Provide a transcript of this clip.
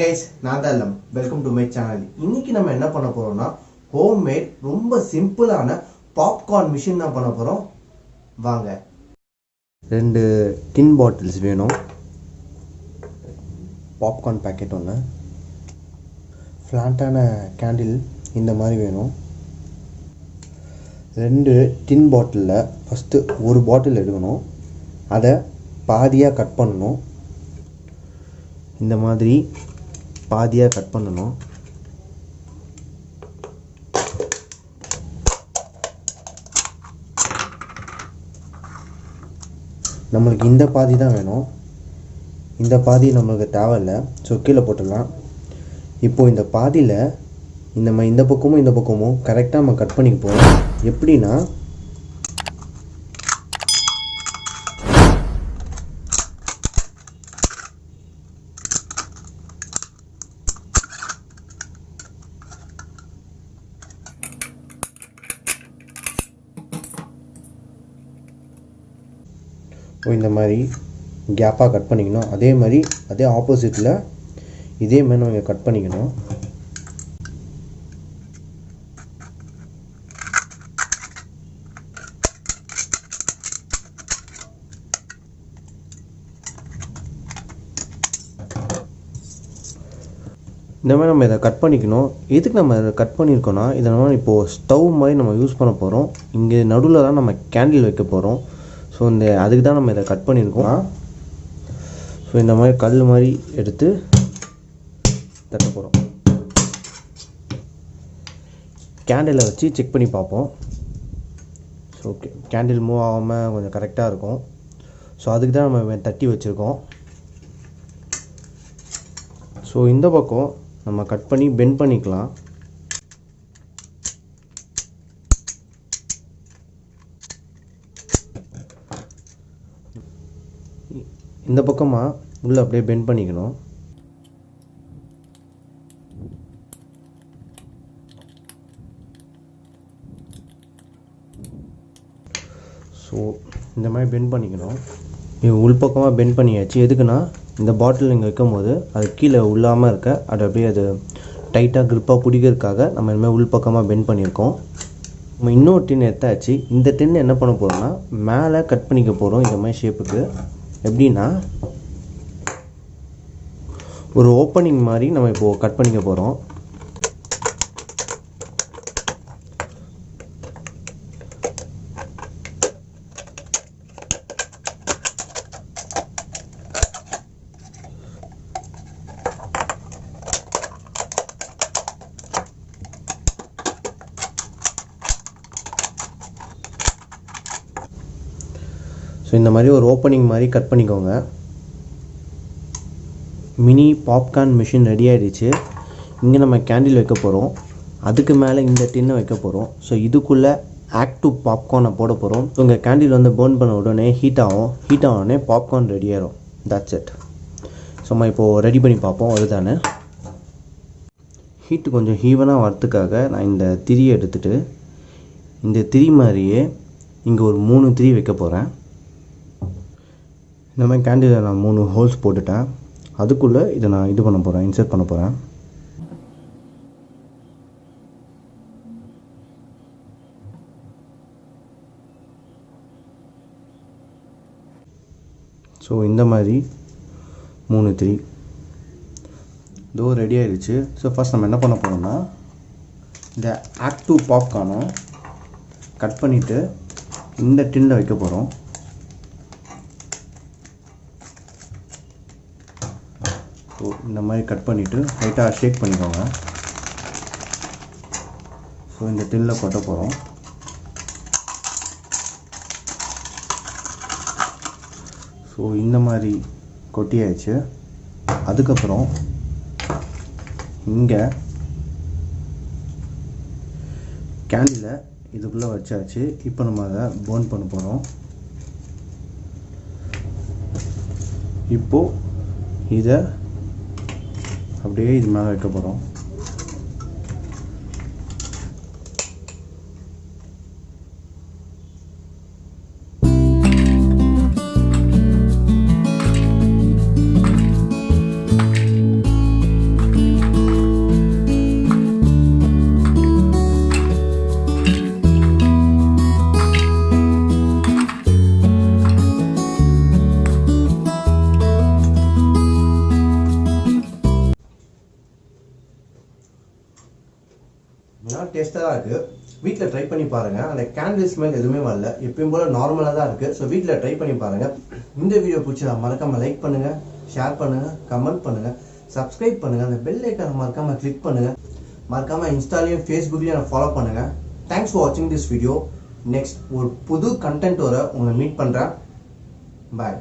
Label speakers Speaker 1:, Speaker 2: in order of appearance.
Speaker 1: guys, நான் தான் இல்லம். Welcome to my channel. இன்னைக்கு நம்ம என்ன பண்ண போறோம்னா ஹோம் மேட் ரொம்ப சிம்பிளான பாப்கார்ன் மிஷின் தான் பண்ண போறோம். வாங்க. 2 டின் பாட்டில்ஸ் வேணும். பாப்கார்ன் பாக்கெட் ஒன்று, ஃப்ளாட்டான கேண்டில் இந்த மாதிரி வேணும். 2 டின் பாட்டிலில் ஃபஸ்ட்டு ஒரு பாட்டில் எடுக்கணும். அதை பாதியாக கட் பண்ணணும். இந்த மாதிரி பாதியாக கட் பண்ணணும். நம்மளுக்கு இந்த பாதி தான் வேணும். இந்த பாதி நம்மளுக்கு தேவையில்லை, ஸோ கீழே போட்டுடலாம். இப்போது இந்த பாதியில் இந்த பக்கமும் கரெக்டாக நம்ம கட் பண்ணிக்க போகிறோம். எப்படின்னா இந்த மாதிரி கேப்பாக கட் பண்ணிக்கணும். அதே ஆப்போசிட்டில் இதே மாதிரி நம்ம கட் பண்ணிக்கணும். இந்த மாதிரி நம்ம இதை கட் பண்ணிக்கணும். எதுக்கு நம்ம இதை கட் பண்ணியிருக்கோன்னா, இதை நம்ம இப்போது ஸ்டவ் மாதிரி நம்ம யூஸ் பண்ண போகிறோம். இங்கே நடுவில் தான் நம்ம கேண்டில் வைக்க போகிறோம். ஸோ அதுக்கு தான் நம்ம இதை கட் பண்ணியிருக்கோம். ஸோ இந்த மாதிரி கல் மாதிரி எடுத்து தட்ட போகிறோம். கேண்டிலை வச்சு செக் பண்ணி பார்ப்போம். ஸோ ஓகே, கேண்டில் மூவ் ஆகாமல் கொஞ்சம் கரெக்டாக இருக்கும். ஸோ அதுக்கு தான் நம்ம தட்டி வச்சுருக்கோம். ஸோ இந்த பக்கம் நம்ம கட் பண்ணி பெண்ட் பண்ணிக்கலாம். இந்த பக்கமாக உள்ளே அப்படியே பெண்ட் பண்ணிக்கணும். ஸோ இந்த மாதிரி பெண்ட் பண்ணிக்கணும். இது உள்பக்கமாக பெண்ட் பண்ணியாச்சு. எதுக்குன்னா, இந்த பாட்டில் நீங்கள் வைக்கும் போது அது கீழே உள்ளாமல் இருக்க அது அப்படியே அது டைட்டாக க்ரிப்பாக பிடிக்கிறதுக்காக நம்ம இனிமேல் உள்பக்கமாக பெண்ட் பண்ணியிருக்கோம். நம்ம இன்னொரு டின் எடுத்தாச்சு. இந்த டின் என்ன பண்ண போகிறோம்னா, மேலே கட் பண்ணிக்க போகிறோம். இந்த மாதிரி ஷேப்புக்கு எப்படின்னா ஒரு ஓப்பனிங் மாதிரி நம்ம இப்போது கட் பண்ணிக்க போகிறோம். ஸோ இந்த மாதிரி ஒரு ஓப்பனிங் மாதிரி கட் பண்ணிக்கோங்க. மினி பாப்கார்ன் மிஷின் ரெடி ஆகிடுச்சு. இங்கே நம்ம கேண்டில் வைக்க போகிறோம். அதுக்கு மேலே இந்த டின்னை வைக்க போகிறோம். ஸோ இதுக்குள்ளே ஆக்டிவ் பாப்கார்னை போட போகிறோம். உங்கள் கேண்டில் பர்ன் பண்ண உடனே ஹீட் ஆனோடனே பாப்கார்ன் ரெடி ஆகிடும். That's it. ஸோ நம்ம இப்போது ரெடி பண்ணி பார்ப்போம். அதுதானே ஹீட்டு கொஞ்சம் ஈவனாக வரத்துக்காக நான் இந்த திரியை எடுத்துகிட்டு இந்த திரி மாதிரியே இங்கே ஒரு 3 திரி வைக்க போகிறேன். இந்த மாதிரி கேண்டிலில் நான் 3 ஹோல்ஸ் போட்டுட்டேன். அதுக்குள்ளே இதை நான் இது பண்ண போகிறேன், இன்சர்ட் பண்ண போகிறேன். ஸோ இந்த மாதிரி 3 திரி இதோ ரெடி ஆகிடுச்சு. ஸோ ஃபஸ்ட் நம்ம என்ன பண்ண போகிறோம்னா, இந்த ஆக்டிவ் பாப்கார்னை கட் பண்ணிவிட்டு இந்த டின்னில் வைக்க போகிறோம். ஸோ இந்த மாதிரி கட் பண்ணிவிட்டு லைட்டாக ஷேக் பண்ணிக்கோங்க. ஸோ இந்த டின்னில் கொட்ட போகிறோம். ஸோ இந்த மாதிரி கொட்டியாச்சு. அதுக்கப்புறம் இங்கே கேண்டிலை இதுக்குள்ளே வச்சாச்சு. இப்போ நம்ம அதை பர்ன் பண்ண போகிறோம். இப்போது இதை அப்படியே இது மேலே வைக்க போகிறோம். டேஸ்ட்டாக தான் இருக்குது. வீட்டில் ட்ரை பண்ணி பாருங்கள். அந்த கேண்டில் ஸ்மெல் எதுவுமே வரல, எப்பயும் போல் நார்மலாக தான் இருக்குது. ஸோ வீட்டில் ட்ரை பண்ணி பாருங்கள். இந்த வீடியோ பிடிச்சா மறக்காமல் லைக் பண்ணுங்கள், ஷேர் பண்ணுங்கள், கமெண்ட் பண்ணுங்கள், சப்ஸ்கிரைப் பண்ணுங்கள். அந்த பெல் ஐக்கானை மறக்காமல் கிளிக் பண்ணுங்கள். மறக்காமல் இன்ஸ்டாலையும் ஃபேஸ்புக்லேயும் ஃபாலோ பண்ணுங்கள். தேங்க்ஸ் ஃபார் வாட்சிங் திஸ் வீடியோ. நெக்ஸ்ட் ஒரு புது கண்டென்ட்டோட உங்களை மீட் பண்ணுறேன். பாய்.